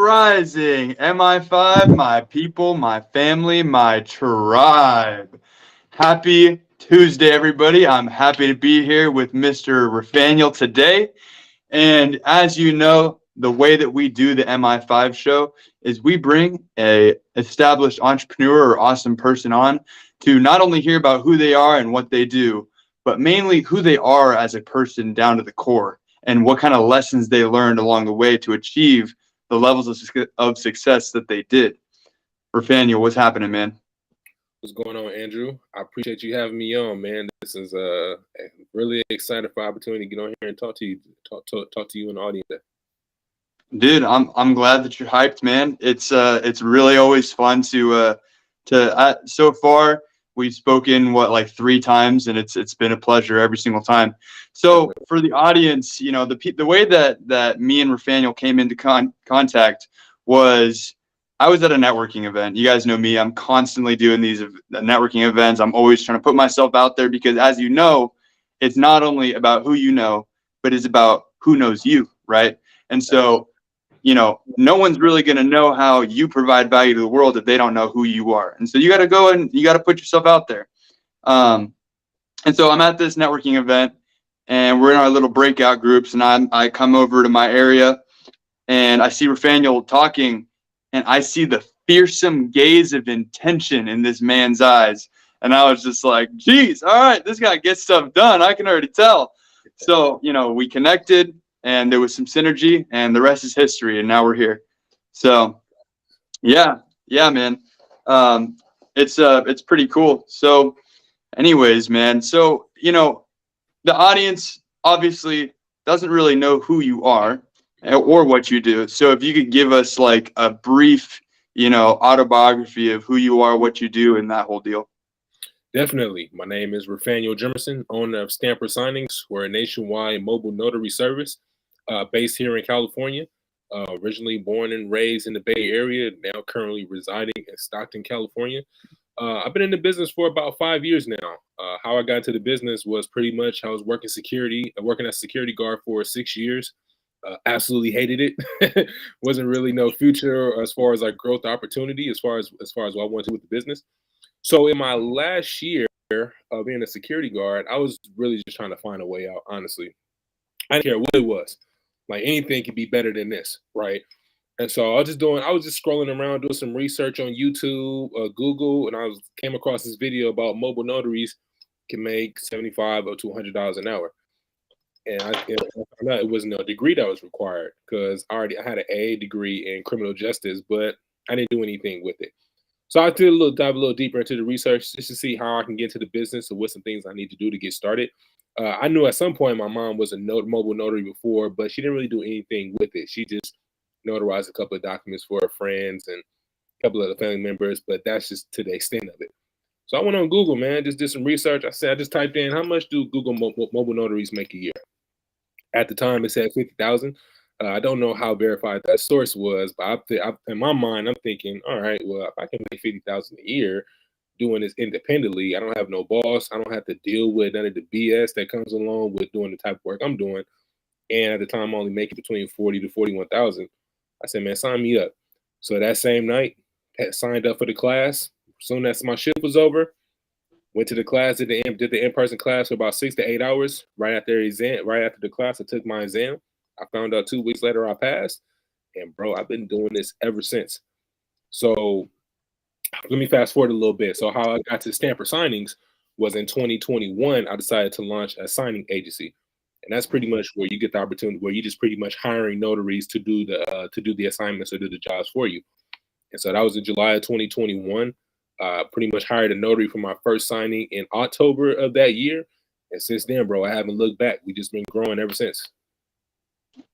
rising. Mi5, my people, my family, my tribe. Happy Tuesday, everybody. I'm happy to be here with Mr. Rafaniel today. And as you know, the way that we do the Mi5 show is we bring a established entrepreneur or awesome person on to not only hear about who they are and what they do, but mainly who they are as a person down to the core and what kind of lessons they learned along the way to achieve the levels of success that they did. Rafaniel, what's happening, man? What's going on, Andrew? I appreciate you having me on, man. This is really excited for the opportunity to get on here and talk to you, talk to you in the audience. Dude, I'm glad that you're hyped, man. It's really always fun to so far we've spoken like 3 times, and it's been a pleasure every single time. So for the audience, you know, the way that me and Rafaniel came into contact was I was at a networking event. You guys know me. I'm constantly doing these networking events. I'm always trying to put myself out there because, as you know, it's not only about who you know, but it's about who knows you, right? And so, you know, no one's really going to know how you provide value to the world if they don't know who you are. And so you got to go and you got to put yourself out there. And so I'm at this networking event and we're in our little breakout groups, and I come over to my area and I see Rafaniel talking, and I see the fearsome gaze of intention in this man's eyes. And I was just like, geez, all right, this guy gets stuff done. I can already tell. So, you know, we connected, and there was some synergy, and the rest is history, and now we're here. So yeah, man. It's pretty cool. So anyways, man, so, you know, the audience obviously doesn't really know who you are or what you do. So if you could give us like a brief, you know, autobiography of who you are, what you do, and that whole deal. Definitely. My name is Rafaniel Jimerson, owner of Stamper Signings. We're a nationwide mobile notary service based here in California. Originally born and raised in the Bay Area, now currently residing in Stockton, California. I've been in the business for about 5 years now. How I got into the business was pretty much I was working as a security guard for 6 years. Absolutely hated it. Wasn't really no future as far as like growth opportunity as far as what I wanted to do with the business. So in my last year of being a security guard, I was really just trying to find a way out, honestly. I didn't care what it was. Like anything could be better than this, right? And so I was just scrolling around, doing some research on YouTube, Google, and came across this video about mobile notaries can make $75 or $200 an hour. And I found out it wasn't a degree that was required because I had an A degree in criminal justice, but I didn't do anything with it. So I did dive a little deeper into the research just to see how I can get into the business and what some things I need to do to get started. I knew at some point my mom was a mobile notary before, but she didn't really do anything with it. She just notarized a couple of documents for her friends and a couple of the family members, but that's just to the extent of it. So I went on Google, man, just did some research. I just typed in, how much do Google mobile notaries make a year? At the time, it said 50,000. I don't know how verified that source was, but in my mind, I'm thinking, all right, well, if I can make 50,000 a year doing this independently, I don't have no boss. I don't have to deal with none of the BS that comes along with doing the type of work I'm doing. And at the time, I'm only making between 40 to 41,000. I said, man, sign me up. So that same night, I signed up for the class. As soon as my shift was over, went to the class, did the in-person class for about 6 to 8 hours. Right after the class, I took my exam. I found out 2 weeks later I passed. And bro, I've been doing this ever since. So let me fast forward a little bit. So how I got to Stamper Signings was in 2021, I decided to launch a signing agency. And that's pretty much where you get the opportunity, where you just pretty much hiring notaries to do the assignments or do the jobs for you. And so that was in July of 2021. Pretty much hired a notary for my first signing in October of that year. And since then, bro, I haven't looked back. We just been growing ever since.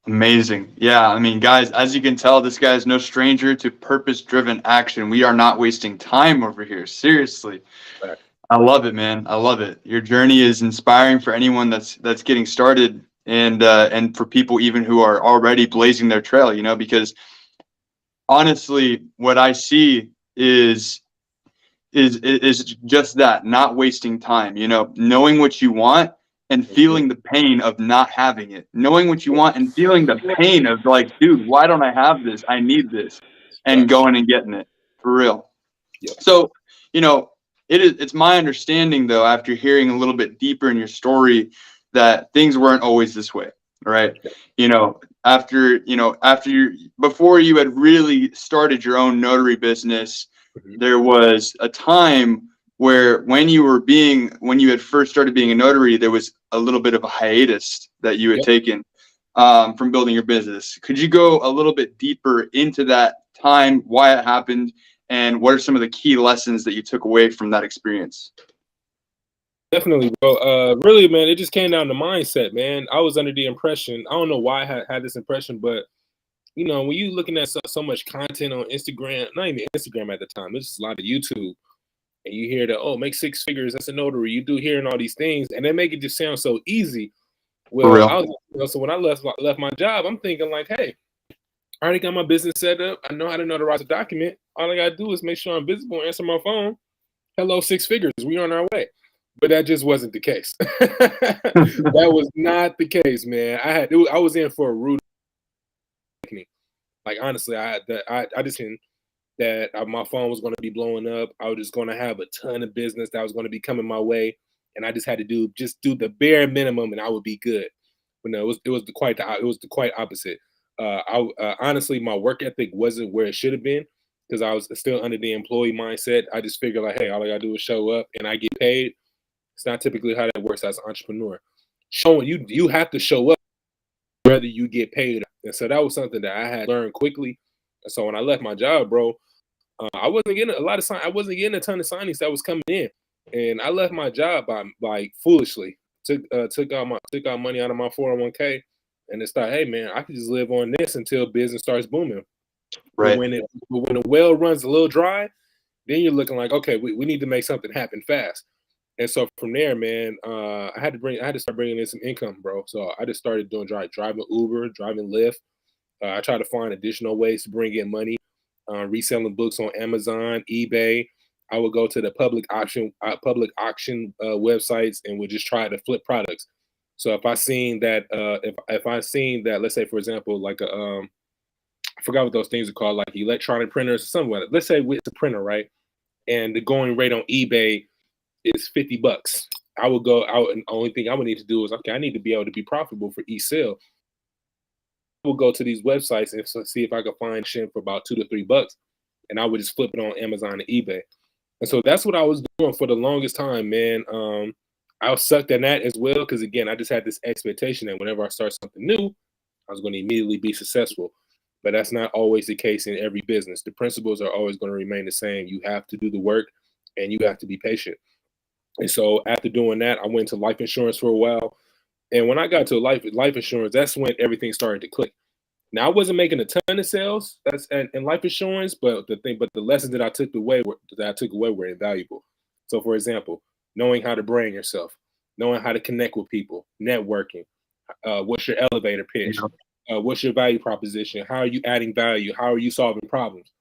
Amazing. Yeah, I mean, guys, as you can tell, this guy is no stranger to purpose-driven action. We are not wasting time over here. Seriously. Right. I love it, man. I love it. Your journey is inspiring for anyone that's getting started, and for people even who are already blazing their trail, you know, because honestly, what I see is just that, not wasting time, you know, knowing what you want and feeling the pain of not having it, knowing what you want and feeling the pain of like, dude, why don't I have this? I need this, and Facts. going and getting it for real. Yeah. So, it's my understanding though, after hearing a little bit deeper in your story, that things weren't always this way, right? Before you had really started your own notary business, there was a time where when you had first started being a notary, there was a little bit of a hiatus that you had taken from building your business. Could you go a little bit deeper into that time, why it happened, and what are some of the key lessons that you took away from that experience? Definitely, bro. Really, man, it just came down to mindset, man. I was under the impression, I don't know why I had this impression, but when you looking at so much content on Instagram, not even Instagram at the time, it's just a lot of YouTube, and you hear that, oh, make 6 figures, that's a notary. You do hearing all these things, and they make it just sound so easy. For Well, real. so when I left my job, I'm thinking like, hey, I already got my business set up. I know how to notarize a document. All I gotta do is make sure I'm visible and answer my phone. Hello, 6 figures. We on our way. But that just wasn't the case. That was not the case, man. I was in for a rude awakening. Like honestly, I just seen that my phone was going to be blowing up. I was just going to have a ton of business that was going to be coming my way, and I just had to do the bare minimum, and I would be good. But no, it was the quite opposite. Honestly, my work ethic wasn't where it should have been because I was still under the employee mindset. I just figured like, hey, all I gotta do is show up and I get paid. It's not typically how that works as an entrepreneur. You have to show up whether you get paid. And so that was something that I had learned quickly. And so when I left my job, bro, I wasn't getting I wasn't getting a ton of signings that was coming in, and I left my job by foolishly took out money out of my 401k, and it's thought, hey man, I could just live on this until business starts booming. Right. But when the well runs a little dry, then you're looking like, okay, we need to make something happen fast. And so from there, man, I had to start bringing in some income, bro. So I just started doing driving Uber, driving Lyft. I try to find additional ways to bring in money, reselling books on Amazon, eBay. I would go to the public auction websites and would just try to flip products. So if I seen that, let's say for example, like I forgot what those things are called, like electronic printers or something like that. Let's say it's a printer, right? And the going rate on eBay is $50. I would go out, and the only thing I would need to do is, okay, I need to be able to be profitable for each sale. I would go to these websites and see if I could find shit for about $2 to $3, and I would just flip it on Amazon and eBay. And so that's what I was doing for the longest time, man. I was sucked at that as well because again, I just had this expectation that whenever I start something new, I was going to immediately be successful. But that's not always the case in every business. The principles are always going to remain the same. You have to do the work, and you have to be patient. And so after doing that, I went to life insurance for a while. And when I got to life insurance, that's when everything started to click. Now I wasn't making a ton of sales in life insurance, but the lessons that I took away were invaluable. So for example, knowing how to brand yourself, knowing how to connect with people, networking, what's your elevator pitch, what's your value proposition, how are you adding value, how are you solving problems.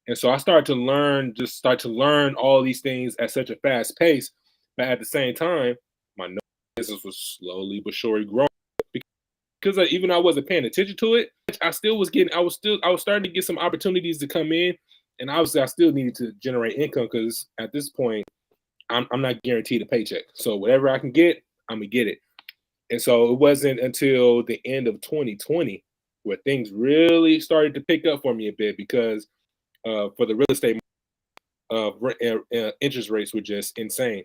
And so I started to learn all these things at such a fast pace, but at the same time, my business was slowly but surely growing because even though I wasn't paying attention to it, I was starting to get some opportunities to come in, and obviously I still needed to generate income because at this point I'm not guaranteed a paycheck. So whatever I can get, I'm gonna get it. And so it wasn't until the end of 2020 where things really started to pick up for me a bit because for the real estate interest rates were just insane.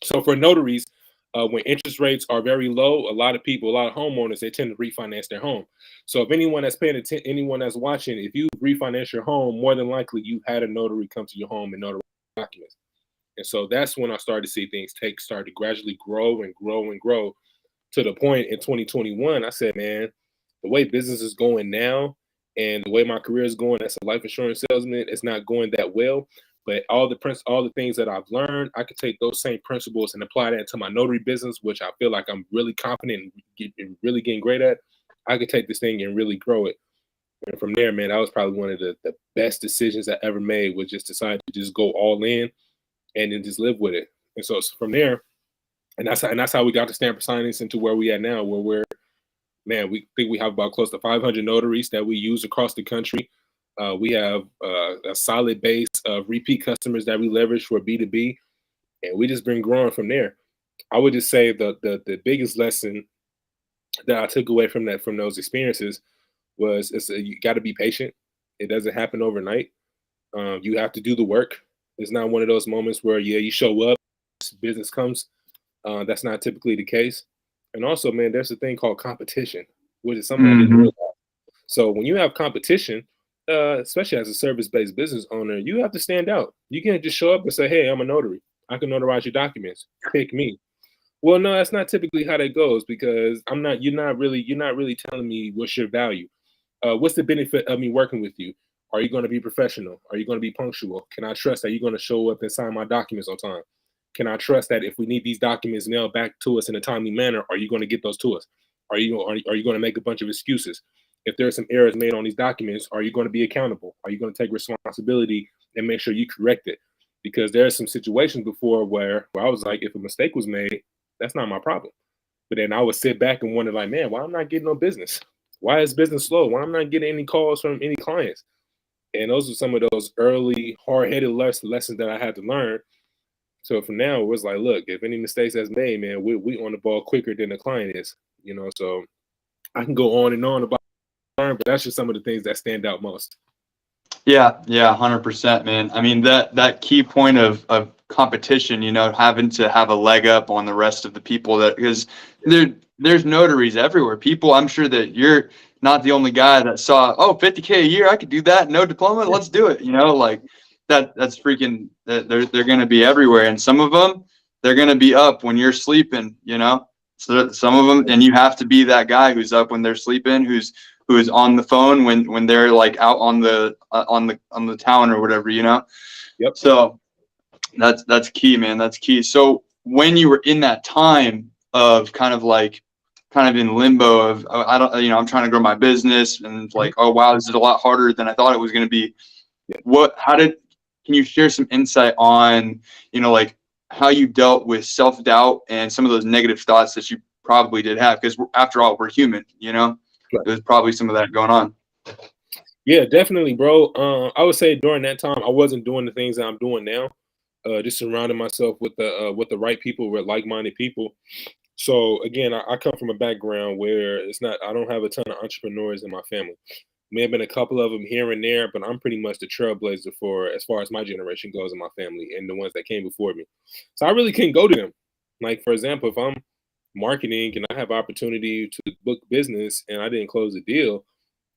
So for notaries, when interest rates are very low, a lot of homeowners, they tend to refinance their home. So if anyone that's paying attention, anyone that's watching, if you refinance your home, more than likely you had a notary come to your home and notarize documents. And so that's when I started to see things start to gradually grow and grow and grow to the point in 2021, I said, man, the way business is going now and the way my career is going as a life insurance salesman, it's not going that well. But all the things that I've learned, I could take those same principles and apply that to my notary business, which I feel like I'm really confident and really getting great at. I could take this thing and really grow it. And from there, man, that was probably one of the best decisions I ever made, was just decide to just go all in and then just live with it. And so from there, And that's how we got to Stamper Signings into where we at now, where we think we have about close to 500 notaries that we use across the country. We have a solid base of repeat customers that we leverage for B2B, and we just been growing from there. I would just say the biggest lesson that I took away from those experiences was you got to be patient. It doesn't happen overnight. You have to do the work. It's not one of those moments where you show up, business comes. That's not typically the case. And also, man, there's a thing called competition, which is something I didn't realize. So when you have competition, especially as a service-based business owner, you have to stand out. You can't just show up and say, "Hey, I'm a notary. I can notarize your documents. Pick me." Well, no, that's not typically how that goes, because you're not really telling me what's your value. What's the benefit of me working with you? Are you going to be professional? Are you going to be punctual? Can I trust that you're going to show up and sign my documents on time? Can I trust that if we need these documents mailed back to us in a timely manner, are you going to get those to us? Are you going to make a bunch of excuses? If there are some errors made on these documents, are you going to be accountable? Are you going to take responsibility and make sure you correct it? Because there are some situations before where I was like, if a mistake was made, that's not my problem. But then I would sit back and wonder, like, man, why I'm not getting no business? Why is business slow? Why I'm not getting any calls from any clients? And those are some of those early hard-headed lessons that I had to learn. So from now, it was like, look, if any mistakes that's made, man, we on the ball quicker than the client is, So I can go on and on about learn, but that's just some of the things that stand out most. Yeah, 100%, man. I mean, that key point of competition, having to have a leg up on the rest of the people, because there's notaries everywhere. People, I'm sure that you're not the only guy that saw, oh, 50K a year, I could do that, no diploma, let's do it. Like that's freaking, they're going to be everywhere. And some of them, they're going to be up when you're sleeping, So some of them, and you have to be that guy who's up when they're sleeping, who is on the phone when they're like out on the town or whatever, Yep. So that's key, man. That's key. So when you were in that time of kind of in limbo of, oh, I don't, I'm trying to grow my business, and like, oh wow, this is a lot harder than I thought it was going to be. Can you share some insight on, like how you dealt with self-doubt and some of those negative thoughts that you probably did have? Because after all, we're human, There's probably some of that going on. Yeah, definitely, bro. I would say during that time, I wasn't doing the things that I'm doing now. Just surrounding myself with the right people, with like-minded people. So again, I come from a background where I don't have a ton of entrepreneurs in my family. May have been a couple of them here and there, but I'm pretty much the trailblazer for as far as my generation goes in my family and the ones that came before me. So I really can't go to them. Like, for example, if I'm marketing and I have opportunity to book business and I didn't close the deal,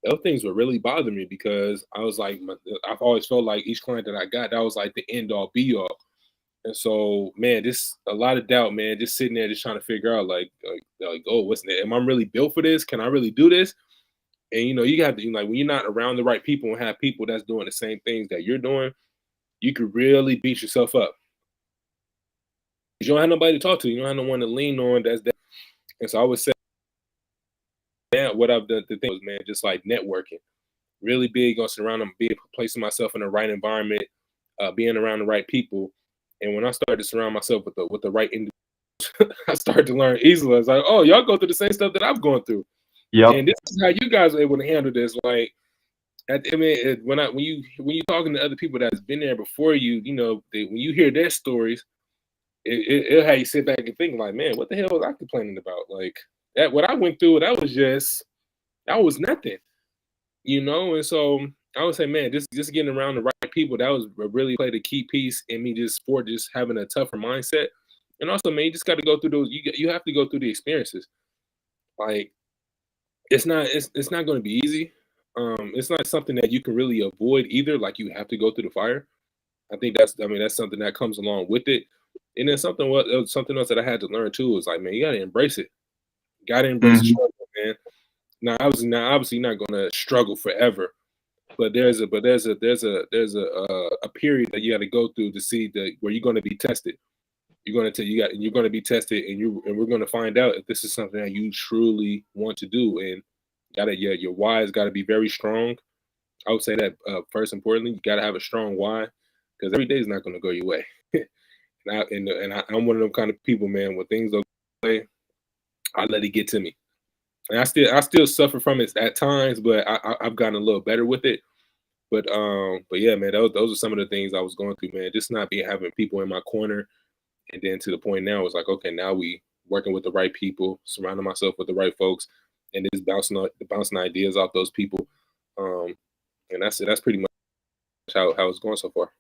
those things would really bother me, because I was like, I've always felt like each client that I got, that was like the end all be all. And so, man, just a lot of doubt, man, just sitting there, just trying to figure out like oh, what's that? Am I really built for this? Can I really do this? And, you have to, like, when you're not around the right people and have people that's doing the same things that you're doing, you could really beat yourself up. You don't have nobody to talk to. You don't have no one to lean on. That's that. And so I would say, yeah, what I've done, the thing was, man, just like networking, really big on surrounding, placing myself in the right environment, being around the right people. And when I started to surround myself with the right individuals, I started to learn easily. I was like, oh, y'all go through the same stuff that I've gone through. Yep. And this is how you guys are able to handle this. Like, when you talking to other people that's been there before you, when you hear their stories, it'll have you sit back and think like, man, what the hell was I complaining about? Like, that what I went through, that was nothing, And so I would say, man, just getting around the right people, that was really played a key piece in me just having a tougher mindset. And also, man, you just got to go through those. You have to go through the experiences. Like, it's not going to be easy. It's not something that you can really avoid either. Like, you have to go through the fire. I think that's something that comes along with it. And then something else that I had to learn too is like, man, you gotta embrace it. You gotta embrace the struggle, man. Now, obviously not gonna struggle forever, but there's a period that you got to go through to see where you're gonna be tested. You're gonna be tested, and we're gonna find out if this is something that you truly want to do. And your why has got to be very strong. I would say that first importantly, you got to have a strong why, because every day is not gonna go your way. I'm one of them kind of people, man. When things don't go away, I let it get to me, and I still suffer from it at times, but I've gotten a little better with it. But yeah, man, those are some of the things I was going through, man. Just not be having people in my corner, and then to the point now, it's like, okay, now we working with the right people, surrounding myself with the right folks, and just bouncing ideas off those people. And that's pretty much how it's going so far.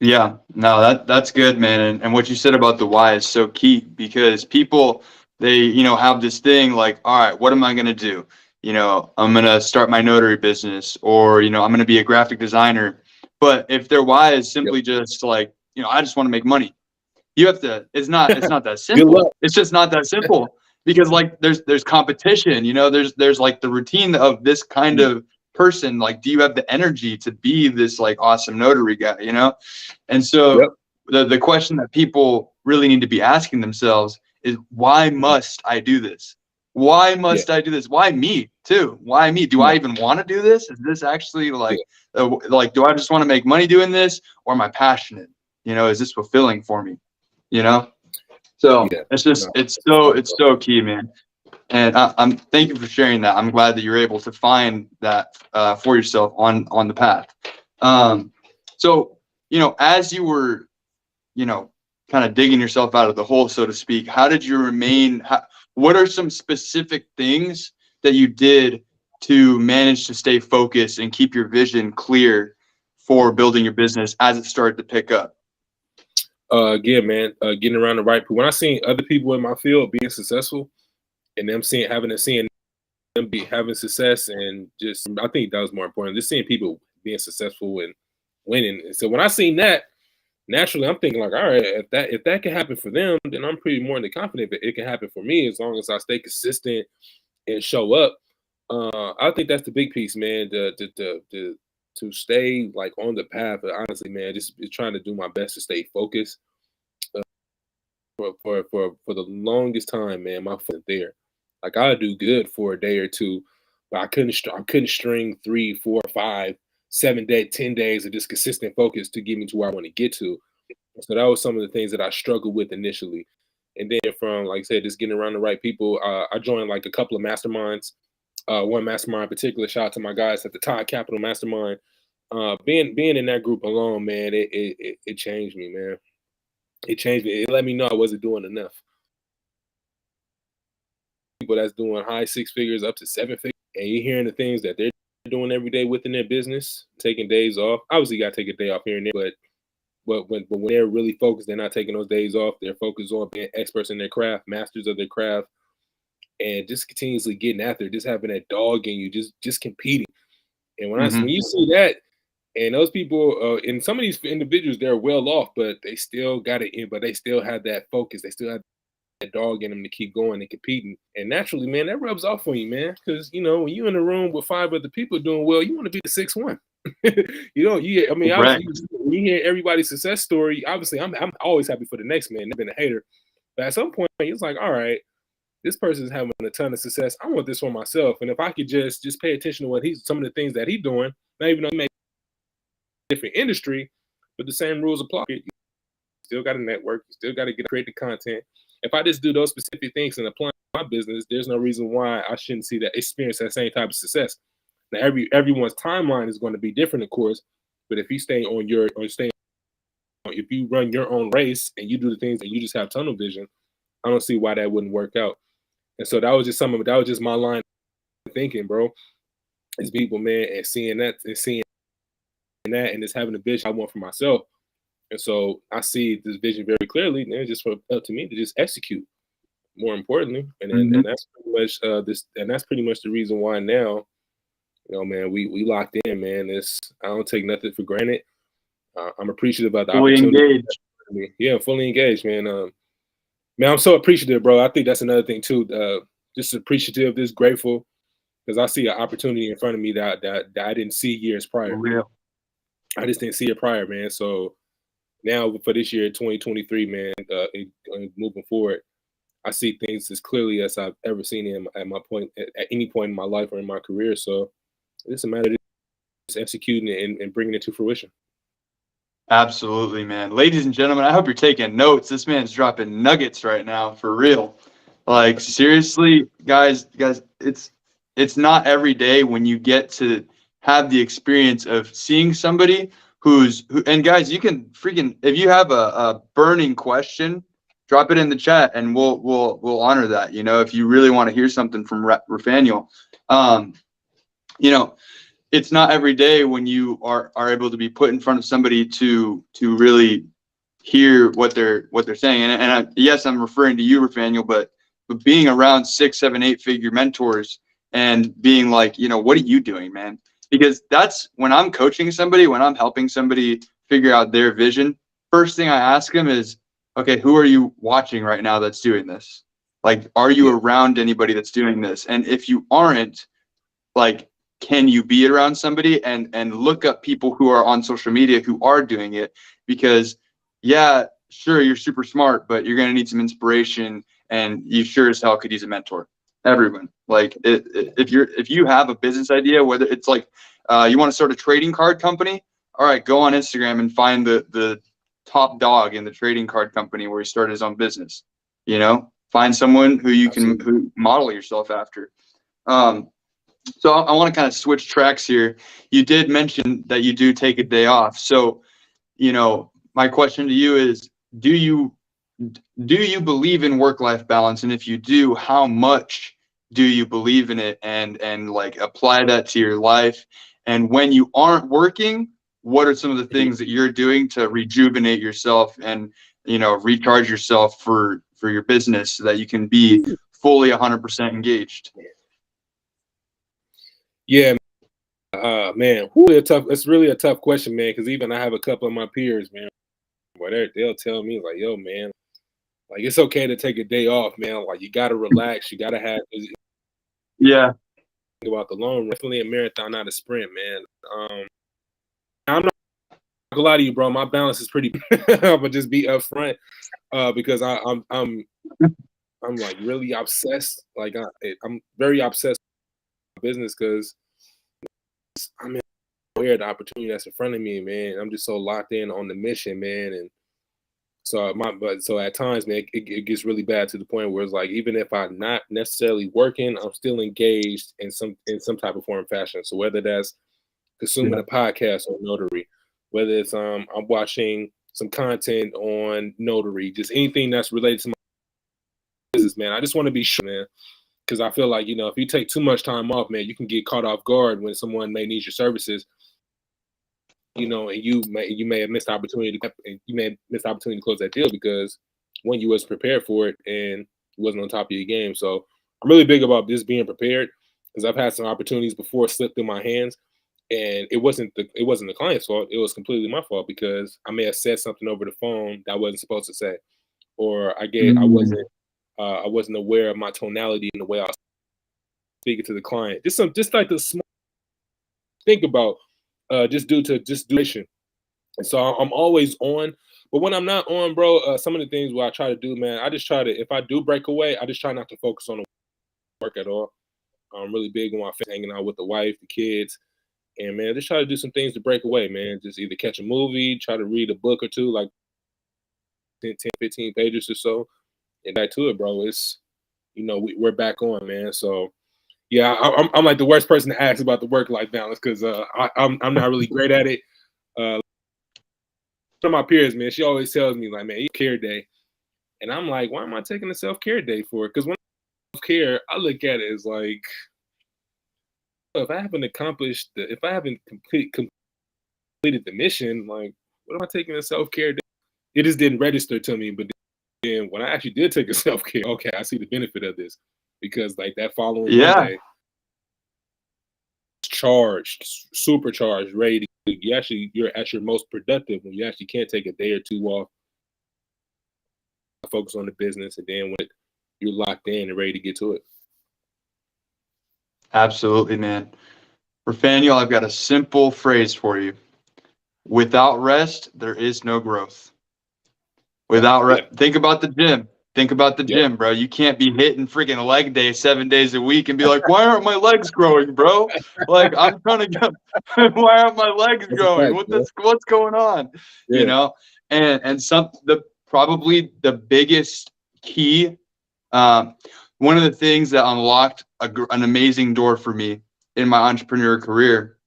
Yeah, no, that's good, man. And what you said about the why is so key because people, they, have this thing like, all right, what am I going to do? I'm going to start my notary business or, I'm going to be a graphic designer. But if their why is Yep. simply just like, I just want to make money, it's not that Good simple. luck. It's just not that simple because like there's competition, there's like the routine of this kind of person. Like, do you have the energy to be this like awesome notary guy, And so Yep. the question that people really need to be asking themselves is, why must I do this? Why must I do this? Why me too? Why me? Do I even want to do this? Is this actually like, do I just want to make money doing this, or am I passionate? Is this fulfilling for me? So it's just, it's so key, man. And I'm thank you for sharing that. I'm glad that you're able to find that for yourself on the path. So, as you were, kind of digging yourself out of the hole, so to speak, how did you remain? What are some specific things that you did to manage to stay focused and keep your vision clear for building your business as it started to pick up? Again, man, getting around the right people. When I seen other people in my field being successful, and them seeing them be having success, and just I think that was more important. Just seeing people being successful and winning. And so when I seen that, naturally I'm thinking like, all right, if that can happen for them, then I'm pretty more than confident that it can happen for me as long as I stay consistent and show up. I think that's the big piece, man. To stay like on the path. But honestly, man, just trying to do my best to stay focused. For the longest time, man, my foot there. Like I'd do good for a day or two, but I couldn't string 3, 4, 5, 7 day, 10 days of just consistent focus to get me to where I want to get to. So that was some of the things that I struggled with initially. And then from, like I said, just getting around the right people, I joined like a couple of masterminds. One mastermind in particular, shout out to my guys at the Todd Capital Mastermind. Being in that group alone, man, it changed me, man. It changed me. It let me know I wasn't doing enough. People that's doing high 6 figures up to 7 figures, and you're hearing the things that they're doing every day within their business, taking days off. Obviously, you got to take a day off here and there, but when they're really focused, they're not taking those days off. They're focused on being experts in their craft, masters of their craft, and just continuously getting after it, just having that dog in you, just competing. And when you see that, and those people, and some of these individuals, they're well off, but they still got it in, but they still have that focus. They still have that dog in them to keep going and competing. And naturally, man, that rubs off on you, man. Because, when you're in a room with 5 other people doing well, you want to be the 6th one. Obviously, when you hear everybody's success story, obviously, I'm always happy for the next man. I've been a hater. But at some point, it's like, all right, this person's having a ton of success. I want this for myself. And if I could just pay attention to what some of the things that he's doing, not even though he may different industry, but the same rules apply. You still got to network. You still got to create the content. If I just do those specific things and apply my business, there's no reason why I shouldn't see that experience that same type of success. Now, everyone's timeline is going to be different, of course. But if you if you run your own race and you do the things and you just have tunnel vision, I don't see why that wouldn't work out. And so that was just my line of thinking, bro. Is people, man, and seeing that and just having a vision I want for myself. And so I see this vision very clearly, and it's just up to me to just execute. More importantly, and that's pretty much that's pretty much the reason why now, man, we locked in, man. I don't take nothing for granted. I'm appreciative about the opportunity. Engaged. Yeah, fully engaged, man. Man, I'm so appreciative, bro. I think that's another thing too. Just appreciative, just grateful, because I see an opportunity in front of me that I didn't see years prior. I just didn't see it prior, man. So now for this year, 2023, man, moving forward, I see things as clearly as I've ever seen them at any point in my life or in my career. So it's a matter of just executing it and bringing it to fruition. Absolutely, man. Ladies and gentlemen, I hope you're taking notes. This man's dropping nuggets right now, for real. Like seriously, guys, it's not every day when you get to have the experience of seeing somebody and guys, you can freaking, if you have a burning question, drop it in the chat and we'll honor that. You know, if you really want to hear something from Rafaniel, um, you know, it's not every day when you are able to be put in front of somebody to really hear what they're saying. Yes, I'm referring to you, Rafaniel, but being around 6, 7, 8 figure mentors and being like, you know, what are you doing, man? Because that's when I'm coaching somebody, when I'm helping somebody figure out their vision. First thing I ask them is, okay, who are you watching right now that's doing this? Like, are you Yeah. around anybody that's doing this? And if you aren't, like, can you be around somebody and look up people who are on social media who are doing it? Because yeah, sure, you're super smart, but you're going to need some inspiration, and you sure as hell could use a mentor. Everyone, like, if you have a business idea, whether it's like you want to start a trading card company, all right, go on Instagram and find the top dog in the trading card company where he started his own business. You know, find someone who you can Absolutely. who model yourself after. So I want to kind of switch tracks here. You did mention that you do take a day off. So, you know, my question to you is, do you believe in work-life balance? And if you do, how much do you believe in it, and like apply that to your life? And when you aren't working, what are some of the things that you're doing to rejuvenate yourself and, you know, recharge yourself for your business so that you can be fully 100% engaged? Yeah, man, it's really a tough question, man. Because even I have a couple of my peers, man, where they'll tell me like, "Yo, man, like it's okay to take a day off, man. Like you gotta relax, you gotta Yeah. think about the long run. Definitely a marathon, not a sprint, man." I'm not gonna lie to you, bro. My balance is pretty. But just be upfront, because I'm like really obsessed. Like I'm very obsessed with business because I'm aware of the opportunity that's in front of me, man. I'm just so locked in on the mission, man, and so at times, man, it gets really bad to the point where it's like even if I'm not necessarily working, I'm still engaged in some type of form fashion. So whether that's consuming Yeah. a podcast on notary, whether it's I'm watching some content on notary, just anything that's related to my business, man. I just want to be sure, man, because I feel like, you know, if you take too much time off, man, you can get caught off guard when someone may need your services, you know, and you may have missed the opportunity to close that deal because when you was prepared for it and wasn't on top of your game. So I'm really big about just being prepared because I've had some opportunities before slip through my hands, and it wasn't the client's fault. It was completely my fault because I may have said something over the phone that I wasn't supposed to say, or Mm. I wasn't aware of my tonality and the way I was speaking to the client. Just like the small think about, just due to just duration. And so I'm always on. But when I'm not on, bro, some of the things what I try to do, man, I just try to, if I do break away, I just try not to focus on the work at all. I'm really big on my family, hanging out with the wife, the kids, and man, just try to do some things to break away, man. Just either catch a movie, try to read a book or two, like 10, 15 pages or so, and back to it, bro. It's, you know, we're back on, man. So yeah, I'm like the worst person to ask about the work-life balance because I'm not really great at it. One of my peers, man, she always tells me like, man, you care day. And I'm like, why am I taking a self-care day for? Because when I self-care, I look at it as like, if I haven't if I haven't completed the mission, like, what am I taking a self-care day? It just didn't register to me. But then when I actually did take a self-care, okay, I see the benefit of this because like that following Yeah. Monday, charged, supercharged, ready to you're at your most productive when you actually can't take a day or two off, focus on the business, and then when you're locked in and ready to get to it. Absolutely, man. Rafaniel, I've got a simple phrase for you. Without rest, there is no growth. Yeah. Think about the gym. Think about the Yep. gym, bro. You can't be hitting freaking leg day 7 days a week and be like, why aren't my legs growing, bro? Like, I'm trying to get, why aren't my legs That's a growing? fact, bro. What's going on? You Yeah. know? And probably the biggest key, one of the things that unlocked an amazing door for me in my entrepreneur career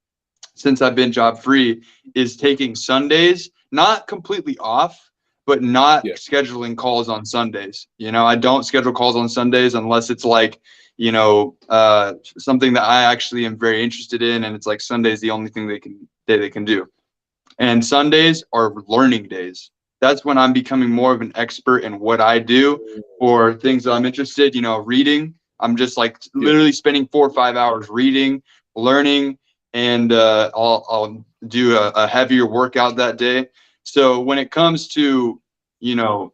since I've been job free is taking Sundays, not completely off, but not Yeah. scheduling calls on Sundays. You know, I don't schedule calls on Sundays unless it's like, you know, something that I actually am very interested in. And it's like Sunday's the only thing they can do. And Sundays are learning days. That's when I'm becoming more of an expert in what I do or things that I'm interested, you know, reading. I'm just like Yeah. literally spending 4 or 5 hours reading, learning, and I'll do a heavier workout that day. So when it comes to, you know,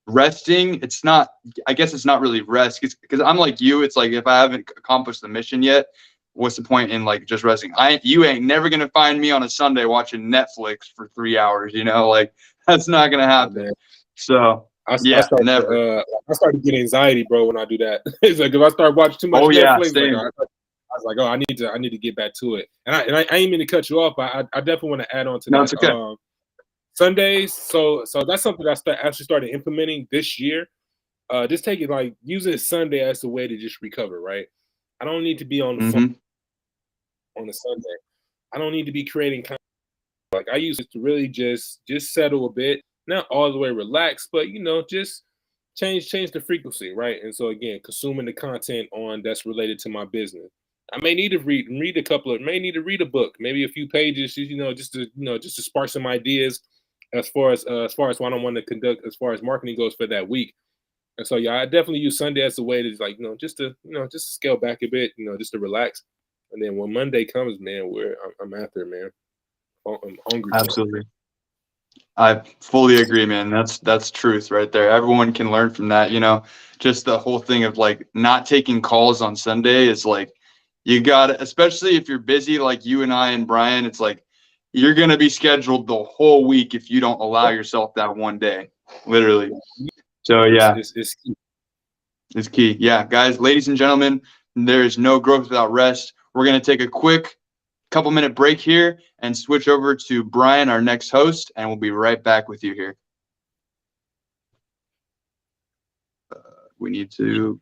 resting, it's not, I guess it's not really rest because I'm like you. It's like if I haven't accomplished the mission yet, what's the point in like just resting? You ain't never gonna find me on a Sunday watching Netflix for 3 hours, you know, like that's not gonna Oh, happen. man. So I yeah, start never. I started getting anxiety, bro, when I do that. It's like if I start watching too much Oh yeah, Netflix, like same. I was like, oh, I need to get back to it. And I ain't mean to cut you off, but I definitely want to add on to No, that. it's okay. Sundays, so that's something that I actually started implementing this year. Just take it like using Sunday as a way to just recover, right? I don't need to be on the phone Mm-hmm. on a Sunday. I don't need to be creating content. Like I use it to really just settle a bit, not all the way relaxed, but you know, just change the frequency, right? And so again, consuming the content on that's related to my business. I may need to read a couple of, may need to read a book, maybe a few pages, you know, just to spark some ideas as far as what I want to conduct as far as marketing goes for that week. And so yeah, I definitely use Sunday as a way to like, just to scale back a bit, you know, just to relax. And then when Monday comes, man, I'm after it, man. I'm hungry for it. Absolutely. I fully agree, man. That's truth right there. Everyone can learn from that, you know. Just the whole thing of like not taking calls on Sunday is like you got to, especially if you're busy like you and I and Brian, it's like you're going to be scheduled the whole week if you don't allow yourself that one day, literally. So yeah, It's it's key. Yeah, guys, ladies and gentlemen, there is no growth without rest. We're going to take a quick couple-minute break here and switch over to Brian, our next host, and we'll be right back with you here. We need to.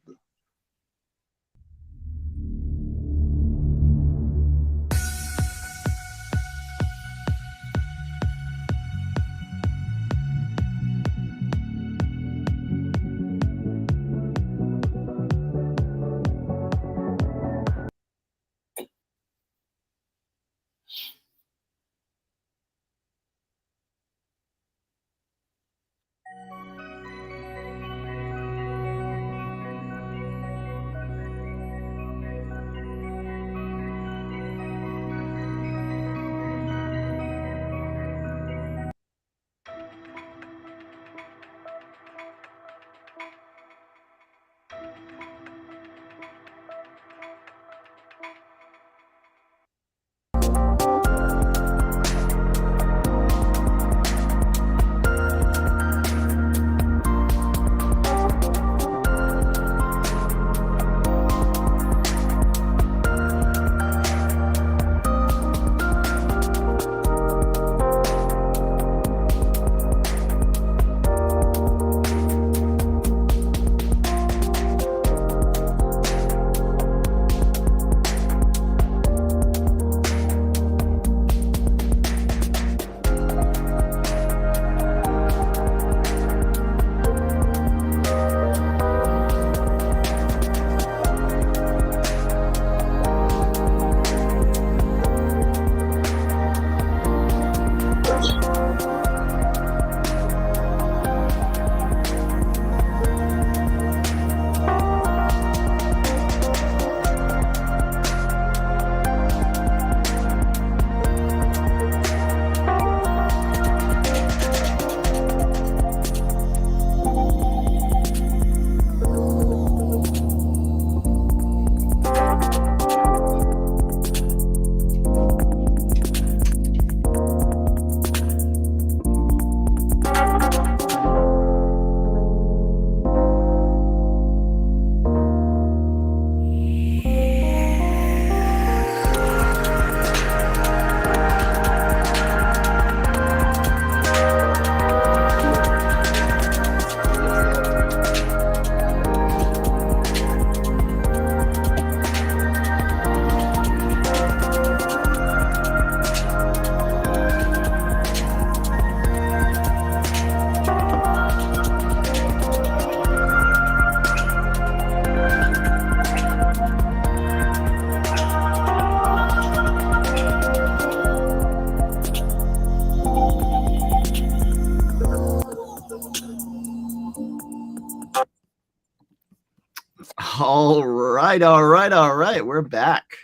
All right. We're back.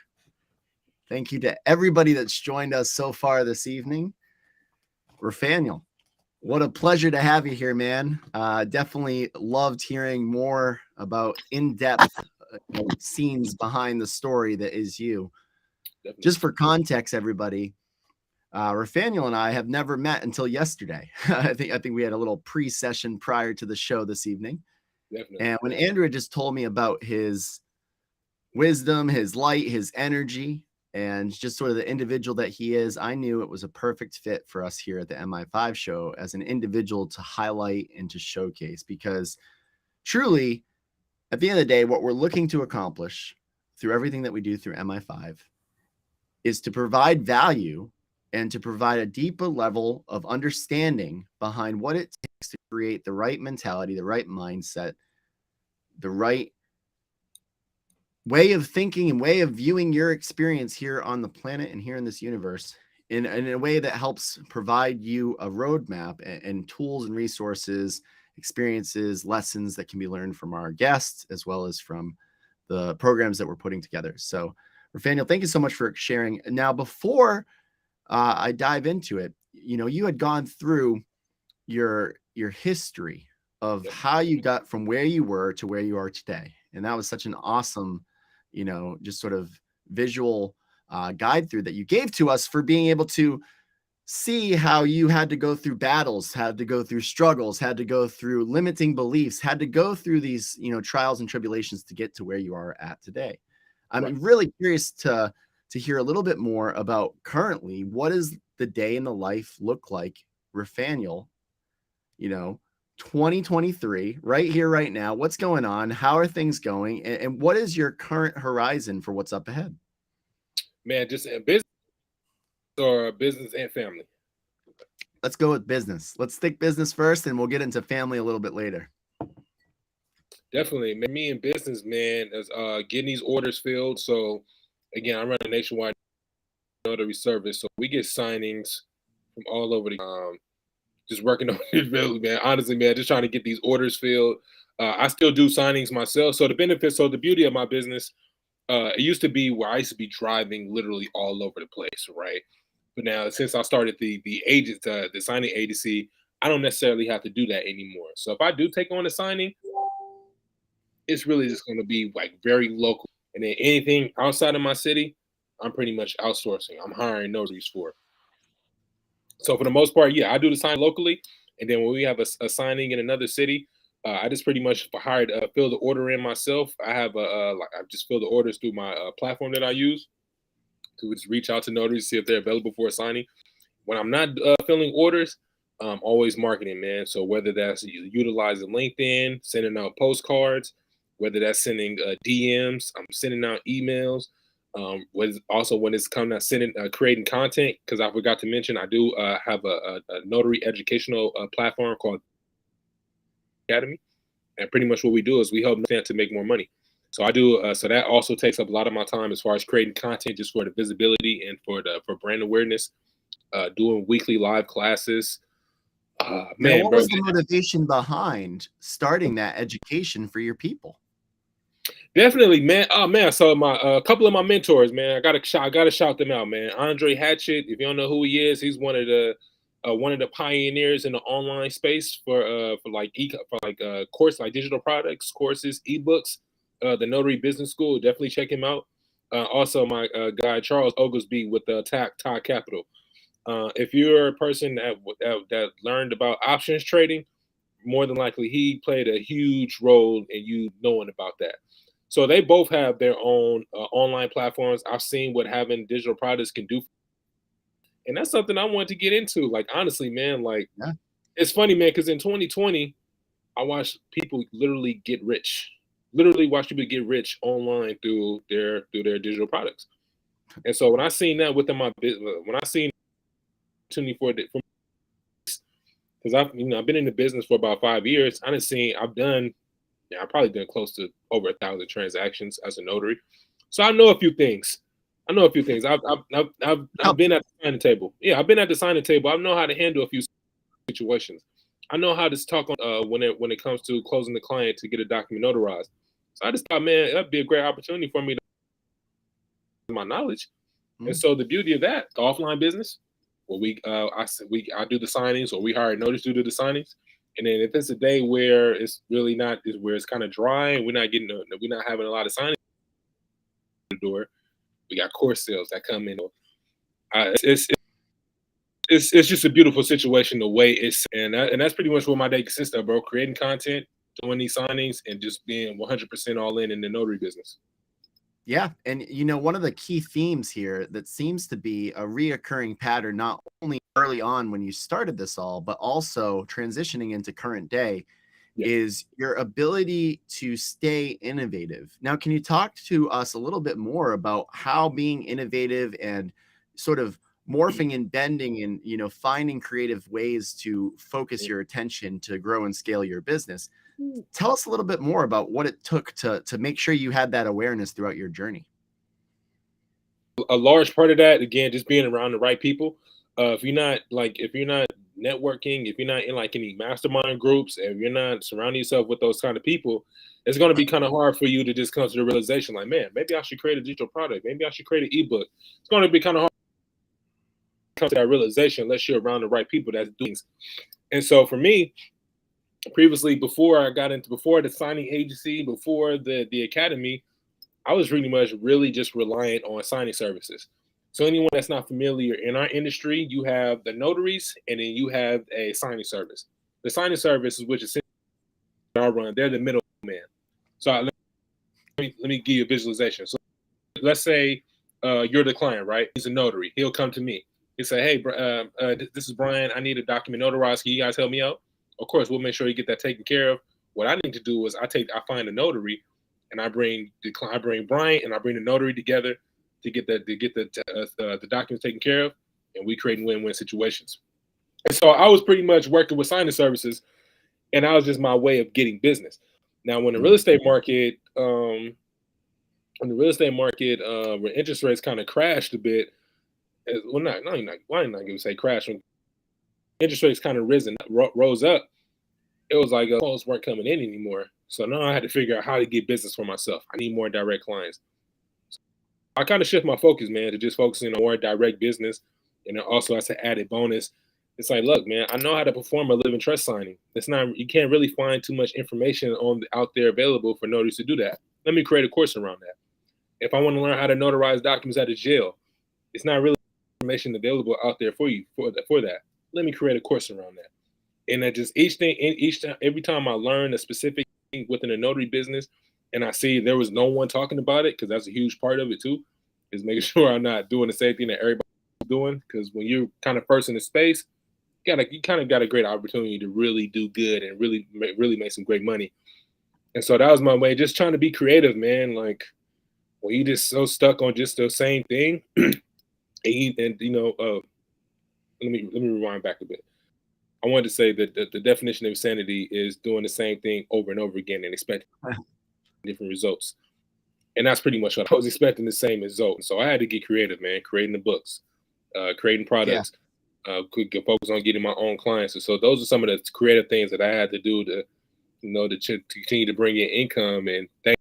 Thank you to everybody that's joined us so far this evening. Rafaniel, what a pleasure to have you here, man. Definitely loved hearing more about in-depth scenes behind the story that is you. Definitely. Just for context, everybody, Rafaniel and I have never met until yesterday. I think we had a little pre-session prior to the show this evening. Definitely. And when Andrew just told me about his wisdom, his light, his energy, and just sort of the individual that he is, I knew it was a perfect fit for us here at the Mi5 show as an individual to highlight and to showcase, because truly, at the end of the day, what we're looking to accomplish through everything that we do through Mi5 is to provide value and to provide a deeper level of understanding behind what it takes to create the right mentality, the right mindset, the right way of thinking and way of viewing your experience here on the planet and here in this universe in a way that helps provide you a roadmap and tools and resources, experiences, lessons that can be learned from our guests, as well as from the programs that we're putting together. So, Rafaniel, thank you so much for sharing. Now, before I dive into it, you had gone through your history of how you got from where you were to where you are today. And that was such an awesome, just sort of visual guide through that you gave to us for being able to see how you had to go through battles, had to go through struggles, had to go through limiting beliefs, had to go through these, trials and tribulations to get to where you are at today. I'm really curious to hear a little bit more about currently, what does the day in the life look like, Rafaniel, 2023, right here, right now? What's going on? How are things going? And what is your current horizon for what's up ahead? Man, just a business or business and family? Let's go with business. Let's stick business first, and we'll get into family a little bit later. Definitely. Me in business, man, is getting these orders filled. So again, I run a nationwide notary service. So we get signings from all over the just working on it, really, man. Honestly, man, just trying to get these orders filled. I still do signings myself. So the beauty of my business, it used to be where I used to be driving literally all over the place, right? But now, since I started the signing agency, I don't necessarily have to do that anymore. So if I do take on a signing, it's really just going to be like very local. And then anything outside of my city, I'm pretty much outsourcing. I'm hiring notaries for. So for the most part, yeah, I do the sign locally. And then when we have a signing in another city, I just pretty much fill the order in myself. I have I just fill the orders through my platform that I use to just reach out to notaries, see if they're available for a signing. When I'm not filling orders, I'm always marketing, man. So whether that's utilizing LinkedIn, sending out postcards, whether that's sending DMs, I'm sending out emails. When it's coming out creating content, because I forgot to mention, I do have a notary educational platform called Academy, and pretty much what we do is we help them to make more money. So I do. So that also takes up a lot of my time as far as creating content, just for the visibility and for brand awareness. Doing weekly live classes. Man, what was the motivation behind starting that education for your people? Definitely, man. Oh man, so my a couple of my mentors, man, I gotta shout them out, man. Andre Hatchett, if you don't know who he is, he's one of the pioneers in the online space for course, like digital products, courses, ebooks. The Notary Business School, definitely check him out. Also, my guy Charles Oglesby with Todd Capital. If you're a person that learned about options trading, more than likely he played a huge role in you knowing about that. So they both have their own online platforms. I've seen what having digital products can do, and that's something I wanted to get into. Like, honestly, man, It's funny, man, because in 2020, I watched people literally get rich. Literally watch people get rich online through their digital products. And so when I seen that within my business, when I seen opportunity because I've been in the business for about 5 years, I've probably done close to over 1,000 transactions as a notary. So I know a few things. I've been at the signing table. Yeah, I've been at the signing table. I know how to handle a few situations. I know how to talk on when it comes to closing the client to get a document notarized. So I just thought, man, that'd be a great opportunity for me to my knowledge. And so the beauty of that, the offline business, where I do the signings, or we hire notaries to do the signings. And then if it's a day where it's really not, where it's kind of dry and we're not having a lot of signings at the door, we got course sales that come in. It's just a beautiful situation the way it's, and that's pretty much what my day consists of, bro. Creating content, doing these signings, and just being 100% all in the notary business. Yeah. And, you know, one of the key themes here that seems to be a reoccurring pattern, not only early on when you started this all, but also transitioning into current day, is your ability to stay innovative. Now, can you talk to us a little bit more about how being innovative and sort of morphing and bending and, you know, finding creative ways to focus your attention to grow and scale your business? Tell us a little bit more about what it took to make sure you had that awareness throughout your journey. A large part of that, again, just being around the right people. If you're not networking, if you're not in like any mastermind groups, if you're not surrounding yourself with those kind of people, it's going to be kind of hard for you to just come to the realization, like, man, maybe I should create a digital product. Maybe I should create an ebook. It's going to be kind of hard to come to that realization unless you're around the right people that's doing things. And so for me, previously, before the signing agency, before the academy, I was really just reliant on signing services. So anyone that's not familiar in our industry, you have the notaries, and then you have a signing service. The signing service is which is I run. They're the middleman. So let me give you a visualization. So let's say you're the client, right? He's a notary. He'll come to me. He'll say, hey, this is Brian. I need a document notarized. Can you guys help me out? Of course, we'll make sure you get that taken care of. What I need to do is I find a notary, and I bring Brian and I bring the notary together to get the documents taken care of, and we create win-win situations. And so I was pretty much working with signing services, and that was just my way of getting business. Now, when the real estate market, where interest rates kind of crashed a bit, well, why didn't I gonna say crash? When interest rates kind of rose up, it was like calls weren't coming in anymore. So now I had to figure out how to get business for myself. I need more direct clients. So I kind of shift my focus, man, to just focusing on more direct business. And then also as an added bonus, it's like, look, man, I know how to perform a living trust signing. You can't really find too much information out there available for notaries to do that. Let me create a course around that. If I want to learn how to notarize documents out of jail, it's not really information available out there for you for that. Let me create a course around that. And that just every time I learn a specific thing within a notary business, and I see there was no one talking about it, because that's a huge part of it too, is making sure I'm not doing the same thing that everybody's doing. Because when you're kind of first in the space, you kind of got a great opportunity to really do good and really make some great money. And so that was my way, just trying to be creative, man. Like when you just so stuck on just the same thing, let me rewind back a bit. I wanted to say that the definition of insanity is doing the same thing over and over again and expecting different results. And that's pretty much what I was expecting, the same result. So I had to get creative, man, creating the books, creating products, could focus on getting my own clients. And so those are some of the creative things that I had to do to continue to bring in income. And thank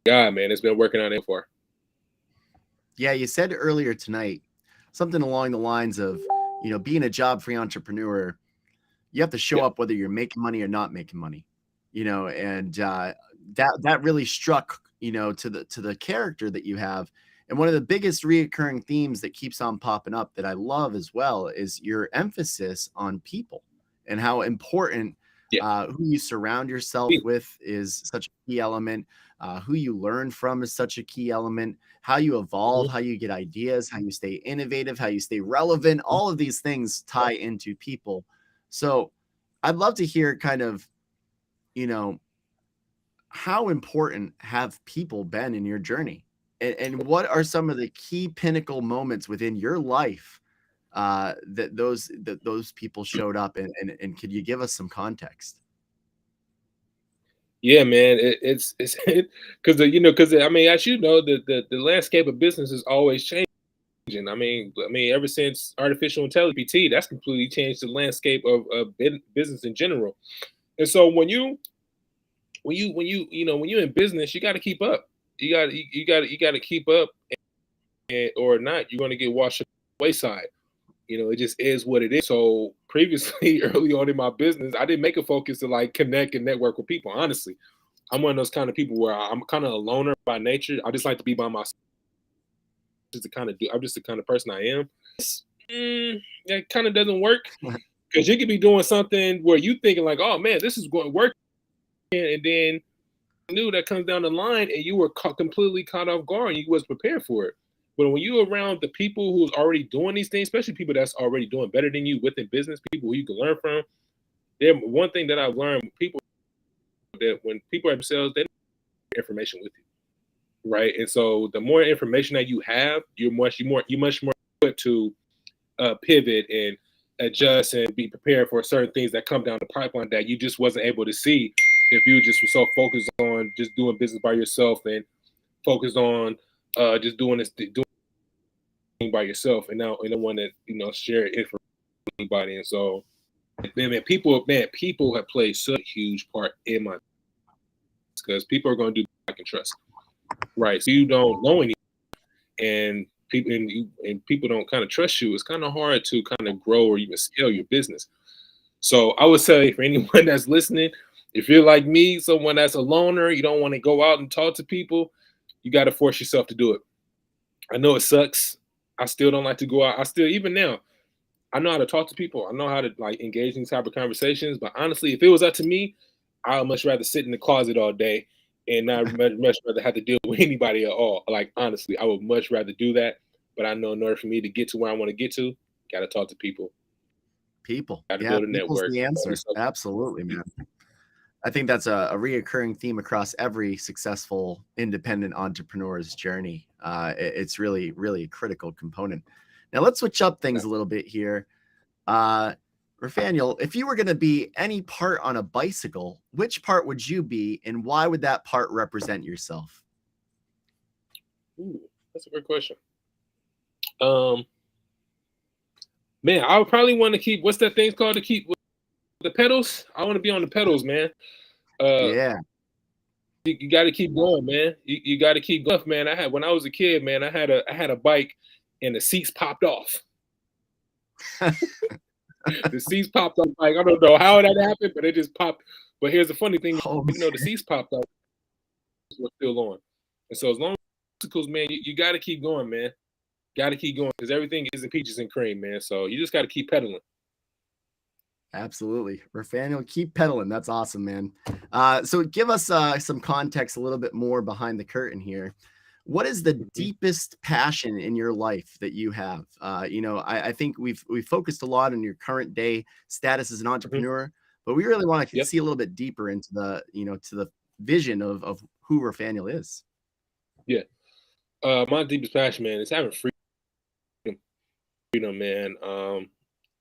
God, man, it's been working out for. Yeah, you said earlier tonight something along the lines of, being a job-free entrepreneur, you have to show up whether you're making money or not making money, and that really struck, to the character that you have. And one of the biggest reoccurring themes that keeps on popping up that I love as well is your emphasis on people and how important who you surround yourself with is such a key element. Who you learn from is such a key element. How you evolve, how you get ideas, how you stay innovative, how you stay relevant. All of these things tie into people. So I'd love to hear kind of, how important have people been in your journey? And what are some of the key pinnacle moments within your life that those people showed up? And could you give us some context? Yeah, man, it's because I mean, as you know, the landscape of business is always changing. I mean, ever since artificial intelligence, PT, that's completely changed the landscape of business in general. And so when you when you're in business, you got to keep up. You got to keep up, and or not, you're going to get washed away side. It just is what it is. So previously, early on in my business, I didn't make a focus to like connect and network with people. Honestly, I'm one of those kind of people where I'm kind of a loner by nature. I just like to be by myself. I'm just the kind of person I am. That kind of doesn't work because you could be doing something where you thinking like, oh man, this is going to work, and then knew that comes down the line, and you were completely caught off guard, and you was prepared for it. But when you're around the people who's already doing these things, especially people that's already doing better than you within business, people who you can learn from, one thing that I've learned, people that when people are themselves, they have information with you, right? And so the more information that you have, you're much more equipped to pivot and adjust and be prepared for certain things that come down the pipeline that you just wasn't able to see if you just were so focused on just doing business by yourself and focused on just doing by yourself, and now and the one that share information with anybody. And so people have played such a huge part in my, because people are going to do I can trust, right? So you don't know anything, and people don't kind of trust you. It's kind of hard to kind of grow or even scale your business. So I would say for anyone that's listening, if you're like me, someone that's a loner, you don't want to go out and talk to people, you got to force yourself to do it. I know it sucks. I still don't like to go out. Even now, I know how to talk to people. I know how to like engage in these type of conversations. But honestly, if it was up to me, I would much rather sit in the closet all day and not much rather have to deal with anybody at all. Like, honestly, I would much rather do that. But I know in order for me to get to where I want to get to, got to talk to people. Got to build a People's network. the answer. Absolutely, man. I think that's a reoccurring theme across every successful independent entrepreneur's journey. It's really, really a critical component. Now let's switch up things a little bit here. Rafaniel, if you were going to be any part on a bicycle, which part would you be, and why would that part represent yourself? Ooh, that's a great question. Man, I would probably want to keep, what's that thing called to keep the pedals? I want to be on the pedals, man. Yeah. You got to keep going, man. You got to keep going, man. When I was a kid, man, I had a bike and the seats popped off. The seats popped off. Like, I don't know how that happened, but it just popped. But here's the funny thing, the seats popped off, we're still on. And so as long as bicycles, man, you got to keep going, man. Got to keep going, because everything isn't peaches and cream, man. So you just got to keep pedaling. Absolutely. Rafaniel, keep pedaling. That's awesome, man. So give us some context a little bit more behind the curtain here. What is the deepest passion in your life that you have? I think we've focused a lot on your current day status as an entrepreneur, but we really want to see a little bit deeper into the, to the vision of who Rafaniel is. Yeah. My deepest passion, man, is having freedom, man.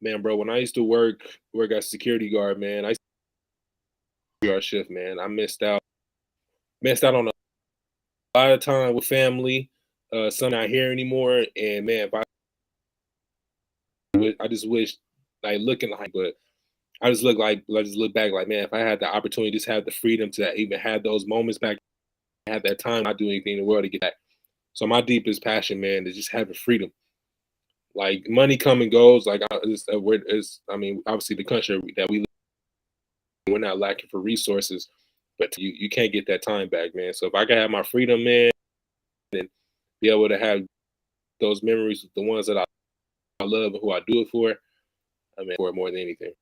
Man, bro, when I used to work as security guard, man, I used to guard shift, man. I missed out on a lot of time with family. Son not here anymore, and man, I just wish, like, looking like, but I just look back like, man, if I had the opportunity, just have the freedom to even have those moments back, have that time, not do anything in the world to get back. So my deepest passion, man, is just having freedom. Like, money come and goes. Like, obviously the country that we live in, we're not lacking for resources, but you can't get that time back, man. So if I can have my freedom, man, and be able to have those memories with the ones that I love and who I do it for, I mean, for it more than anything.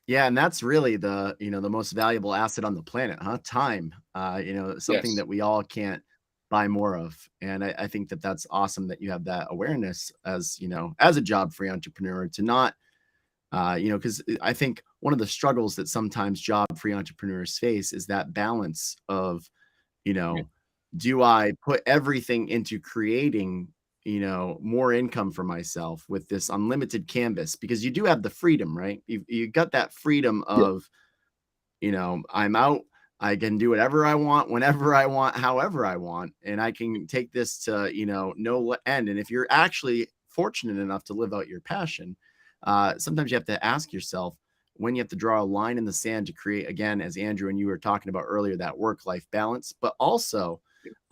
Yeah, and that's really the most valuable asset on the planet, huh? Time. Something that we all can't buy more of. And I think that that's awesome that you have that awareness as a job-free entrepreneur, to not, because I think one of the struggles that sometimes job-free entrepreneurs face is that balance of, do I put everything into creating, more income for myself with this unlimited canvas? Because you do have the freedom, right? You got that freedom of, I'm out. I can do whatever I want, whenever I want, however I want, and I can take this to, no end. And if you're actually fortunate enough to live out your passion, sometimes you have to ask yourself, when you have to draw a line in the sand to create, again, as Andrew and you were talking about earlier, that work-life balance, but also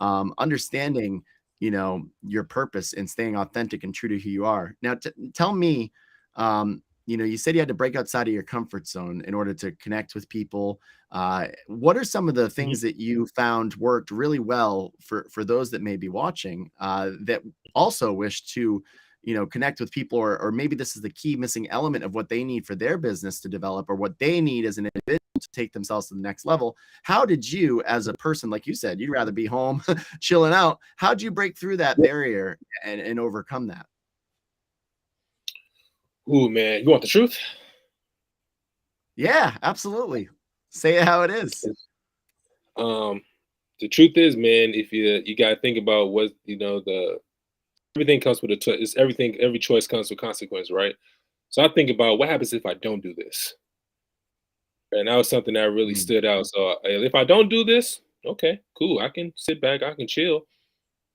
understanding, your purpose and staying authentic and true to who you are. Now, tell me, you said you had to break outside of your comfort zone in order to connect with people. What are some of the things that you found worked really well for those that may be watching that also wish to, connect with people, or maybe this is the key missing element of what they need for their business to develop, or what they need as an individual to take themselves to the next level? How did you, as a person, like you said, you'd rather be home chilling out? How'd you break through that barrier and overcome that? Ooh, man, you want the truth? Yeah, absolutely. Say it how it is. The truth is, man, if you got to think about what, everything comes with it's everything, every choice comes with consequence, right? So I think about what happens if I don't do this. And that was something that really stood out. So if I don't do this, okay, cool. I can sit back, I can chill.